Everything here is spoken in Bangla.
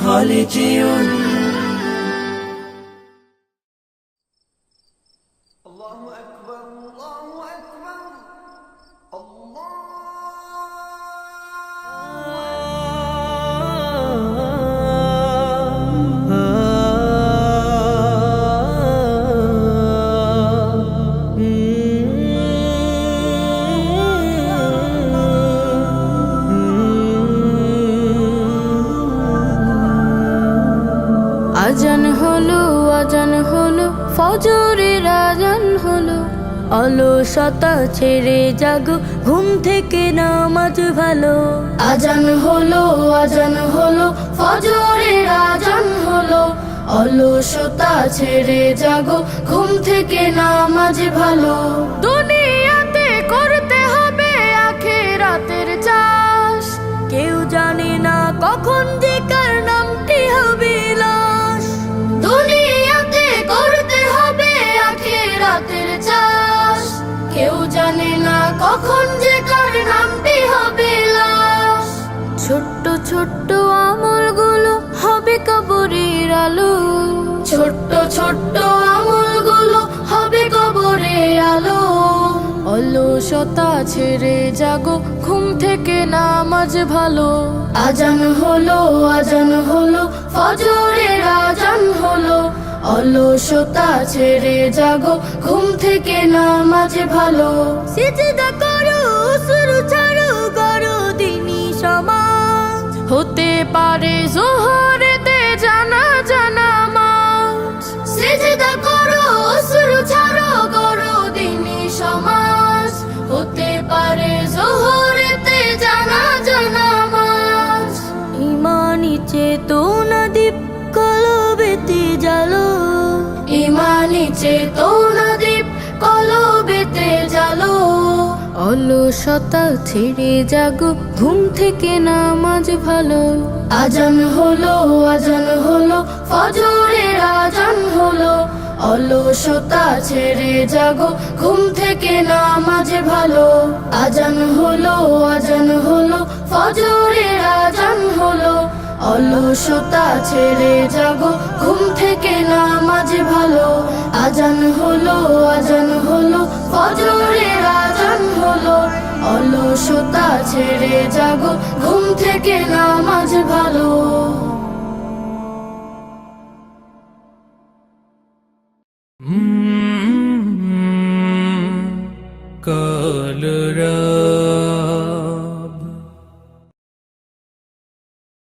خالدون আজান হলো ফজরের আজান হলো, অলসতা ছেড়ে জাগো, ঘুম থেকে নামাজ ভালো। আজান হলো ফজরের আজান হলো, অলসতা ছেড়ে জাগো, ঘুম থেকে নামাজ ভালো। দুনিয়াতে করতে হবে আখিরাতের চাষ, কেউ জানে না কখন যে কার নামটি হবে লাশ। দুনিয়াতে করতে হবে আখিরাতের চাষ, কেউ জানে না কখন যে কার নামটি হবে লাশ। ছোট্ট ছোট্ট আমলগুলো হবে কবরের আলো, ছোট্ট ছোট্ট আমলগুলো হবে কবরের আলো। অলসতা ছেড়ে জাগো, ঘুম থেকে নামাজ ভালো। আজান হলো ফজরের আজান হলো, অলসতা ছেড়ে জাগো, ঘুম থেকে নামাজ ভালো। সিজদা করো, শুরু ছাড়ো, করো দিনী সমাজ, হতে পারে যোহরেতে জানাজা নামাজ। সিজদা করো, শুরু ছাড়ো, করো দিনী সমাজ, হতে পারে যোহরেতে জানাজা নামাজ। ইমানি চেতনা দীপ কলবেতে জ্বালো, ইমানি চেতনা দীপ কলবেতে জ্বালো। অলসতা ছেড়ে জাগো, ঘুম থেকে নামাজ ভালো। আজান হলো ফজরের আজান হলো, অলসতা ছেড়ে জাগো, ঘুম থেকে নামাজ ভালো। আজান হলো ফজরের আজান হলো, অলসতা ছেড়ে জাগো, ঘুম থেকে নামাজ ভালো। আজান হলো ফজরের আজান হলো, অলসতা ছেড়ে জাগো, ঘুম থেকে নামাজ ভালো।